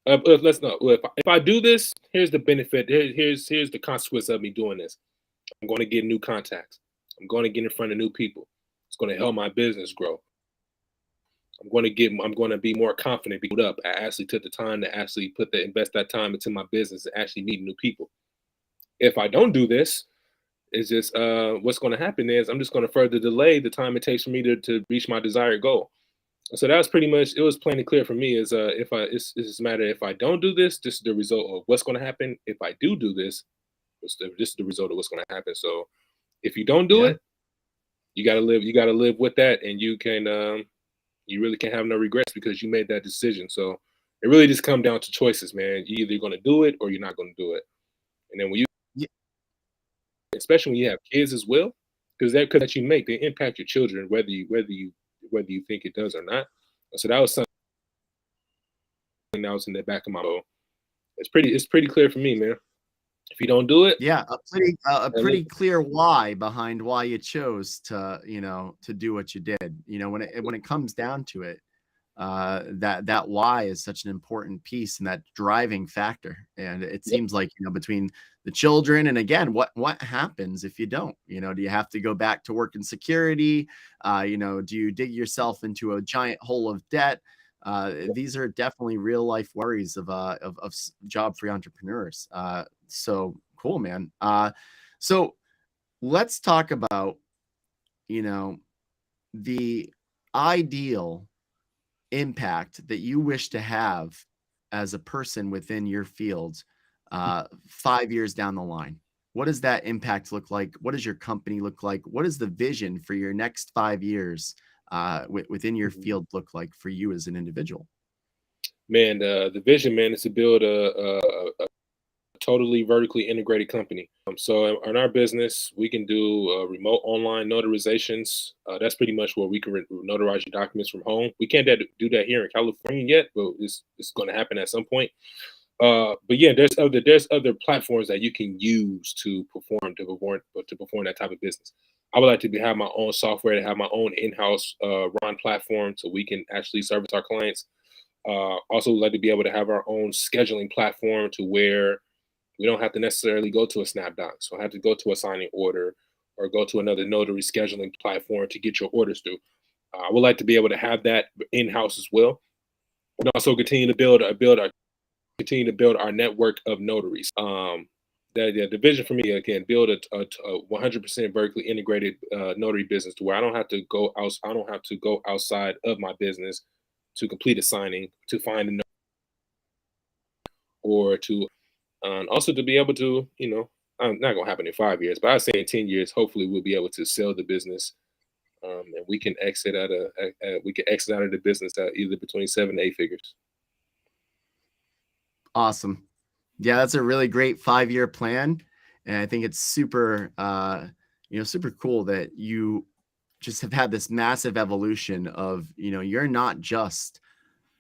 Let's know. If I do this, here's the benefit. Here's the consequence of me doing this. I'm going to get new contacts. I'm going to get in front of new people. It's going to help my business grow. I'm going to be more confident, build up. I actually took the time to actually invest that time into my business and actually meet new people. If I don't do this, it's just what's going to happen is I'm just going to further delay the time it takes for me to reach my desired goal. So that was pretty much, it was plain and clear for me is it's just a matter, if I don't do this, this is the result of what's going to happen. If I do this, this is the result of what's going to happen. So if you don't do it, you got to live with that, and you really can't have no regrets because you made that decision. So it really just comes down to choices, man. You're either going to do it or you're not going to do it. And then when especially when you have kids as well, because that you make, they impact your children, whether you think it does or not. So that was something that was in the back of my mind. It's pretty clear for me, man. If you don't do it, a pretty clear why behind why you chose to do what you did. When it comes down to it, that why is such an important piece and that driving factor. And it seems like, between the children and, again, what happens if you don't, do you have to go back to work in security? Do you dig yourself into a giant hole of debt? These are definitely real life worries of job-free entrepreneurs. So cool, man. So let's talk about, the ideal impact that you wish to have as a person within your field 5 years down the line. What does that impact look like? What does your company look like? What is the vision for your next 5 years within your field look like for you as an individual? Man, the vision, man, is to build a totally vertically integrated company. So in our business, we can do remote online notarizations. That's pretty much where we can notarize your documents from home. We can't do that here in California yet, but it's going to happen at some point. But yeah, there's other platforms that you can use to perform that type of business. I would like to have my own software, to have my own in-house run platform, so we can actually service our clients. Also, like to be able to have our own scheduling platform to where we don't have to necessarily go to a SnapDoc. So I have to go to a signing order or go to another notary scheduling platform to get your orders through. I would like to be able to have that in-house as well, and also continue to build our network of notaries. The vision for me, again, build a 100% vertically integrated notary business to where I don't have to go outside of my business to complete a signing, to find a notary, or to also to be able to, I'm not gonna happen in 5 years, but I say in 10 years, hopefully we'll be able to sell the business, and we can exit out of the business at either between 7 to 8 figures. Awesome. Yeah, that's a really great 5-year plan. And I think it's super, super cool that you just have had this massive evolution of, you're not just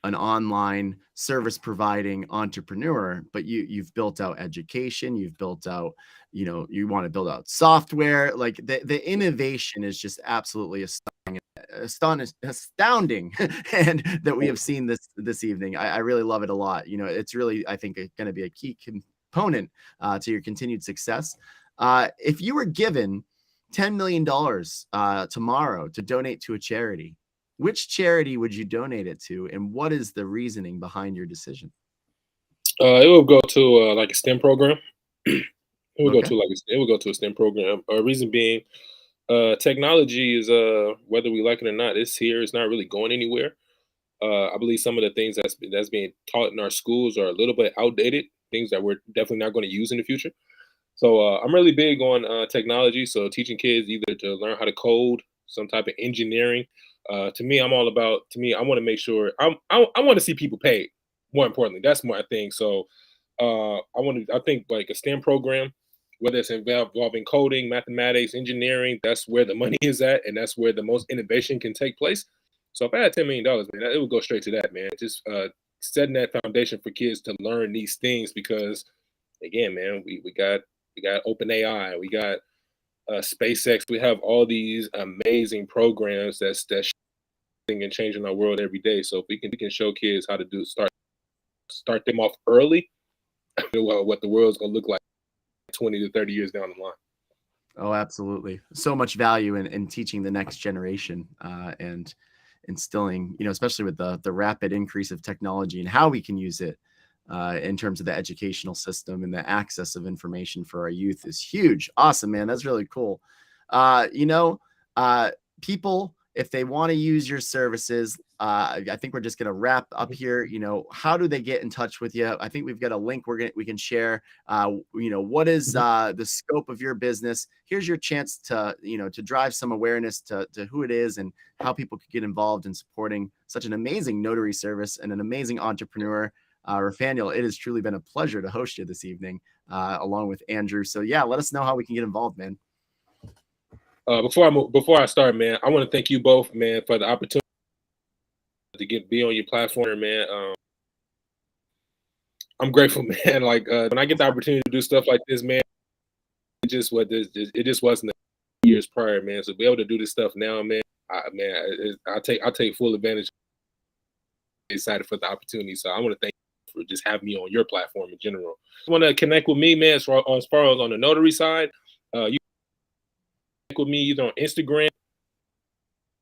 an online service providing entrepreneur, but you've built out education, you've built out, you want to build out software. Like the innovation is just absolutely astounding and that we have seen this evening. I really love it a lot. It's really, I think, going to be a key component to your continued success. If you were given $10 million tomorrow to donate to a charity. Which charity would you donate it to, and what is the reasoning behind your decision? It will go to like a STEM program. It will go Okay. to it will go to a STEM program. Reason being, technology is whether we like it or not, it's here. It's not really going anywhere. I believe some of the things that's being taught in our schools are a little bit outdated. Things that we're definitely not going to use in the future. So I'm really big on technology. So teaching kids either to learn how to code, some type of engineering. To me, I'm all about. To me, I want to make sure I want to see people paid. More importantly, that's my thing. So I think like a STEM program, whether it's involving coding, mathematics, engineering, that's where the money is at, and that's where the most innovation can take place. So if I had $10 million, man, it would go straight to that, man. Just setting that foundation for kids to learn these things because, again, man, we got Open AI, we got SpaceX, we have all these amazing programs that's and changing our world every day. So if we can show kids how to start them off early, what the world's gonna look like 20 to 30 years down the line. Oh, absolutely. So much value in teaching the next generation and instilling, especially with the rapid increase of technology and how we can use it in terms of the educational system and the access of information for our youth is huge. Awesome, man. That's really cool. People, if they want to use your services, I think we're just going to wrap up here. How do they get in touch with you? I think we've got a link we can share. What is the scope of your business? Here's your chance to drive some awareness to who it is and how people could get involved in supporting such an amazing notary service and an amazing entrepreneur. Rafaniel, it has truly been a pleasure to host you this evening, along with Andrew. So yeah, let us know how we can get involved, man. Before I start, man, I want to thank you both, man, for the opportunity to be on your platform, man. I'm grateful, man. Like when I get the opportunity to do stuff like this, man, it just wasn't years prior, man. So to be able to do this stuff now, man, I take full advantage. Excited for the opportunity, so I want to thank you for just having me on your platform in general. If you want to connect with me, man, as far as on the notary side, you can connect with me either on Instagram,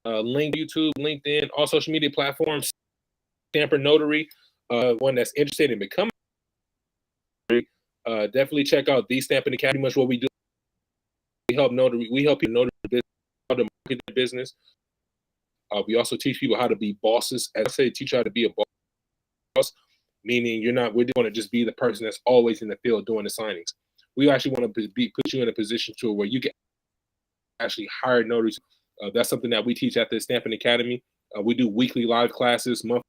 YouTube, LinkedIn, all social media platforms. Stamper Notary. One that's interested in becoming definitely check out the Stamping Academy. Much what we do, we help people notary business, how to market their business. We also teach people how to be bosses. As I say, teach you how to be a boss, meaning we don't want to just be the person that's always in the field doing the signings. We actually want to put you in a position to where you can actually hire notaries. That's something that we teach at the Stamping Academy. We do weekly live classes, monthly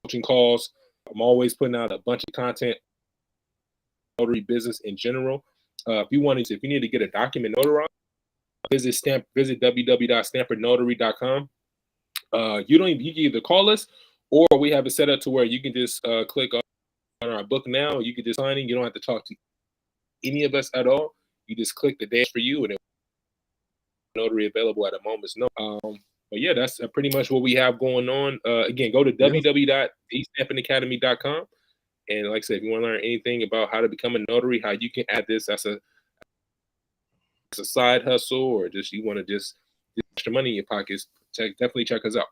coaching calls. I'm always putting out a bunch of content, notary business in general. If you need to get a document notarized, visit www.stampernotary.com. You can either call us or we have it set up to where you can just click on our book now. You can just sign in. You don't have to talk to any of us at all. You just click the dash for you and notary available at a moment's notice. But yeah, that's pretty much what we have going on. Again, go to www.thestampingacademy.com. And like I said, if you want to learn anything about how to become a notary, how you can add this as a side hustle, or just you want to just get extra money in your pockets, definitely check us out.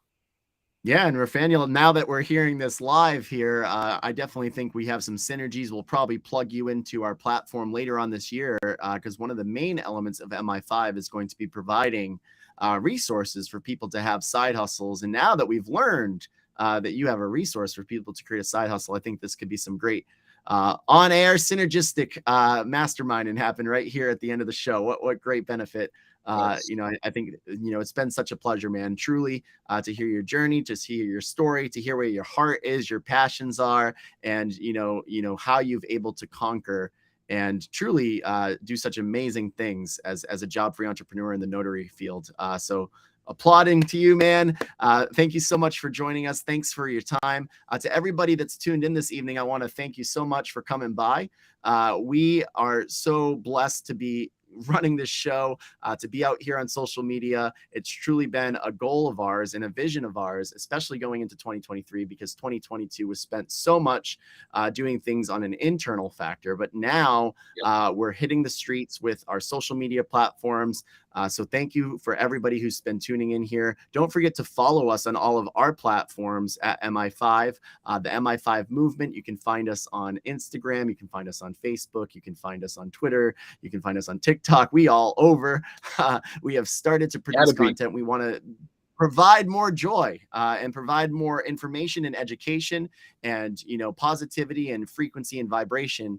Yeah, and Rafaniel, now that we're hearing this live here, I definitely think we have some synergies. We'll probably plug you into our platform later on this year because one of the main elements of Mi5 is going to be providing resources for people to have side hustles. And now that we've learned that you have a resource for people to create a side hustle, I think this could be some great on-air synergistic masterminding happen right here at the end of the show. What great benefit. Nice. I think, it's been such a pleasure, man, truly, to hear your journey, to hear your story, to hear where your heart is, your passions are, and, how you've able to conquer and truly do such amazing things as a job-free entrepreneur in the notary field. So applauding to you, man. Thank you so much for joining us. Thanks for your time. To everybody that's tuned in this evening, I want to thank you so much for coming by. We are so blessed to be running this show, to be out here on social media. It's truly been a goal of ours and a vision of ours, especially going into 2023, because 2022 was spent so much doing things on an internal factor. But now we're hitting the streets with our social media platforms. So thank you for everybody who's been tuning in here. Don't forget to follow us on all of our platforms at MI5, the MI5 movement. You can find us on Instagram. You can find us on Facebook. You can find us on Twitter. You can find us on TikTok. We all over. We have started to produce content. We want to provide more joy and provide more information and education and, you know, positivity and frequency and vibration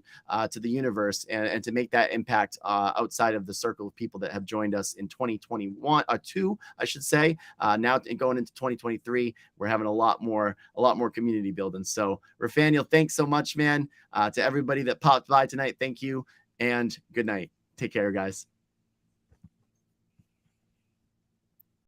to the universe, and to make that impact outside of the circle of people that have joined us in 2021 2, I should say. Now going into 2023, we're having a lot more community building. So Rafaniel, thanks so much, man. To everybody that popped by tonight, thank you and good night. Take care, guys.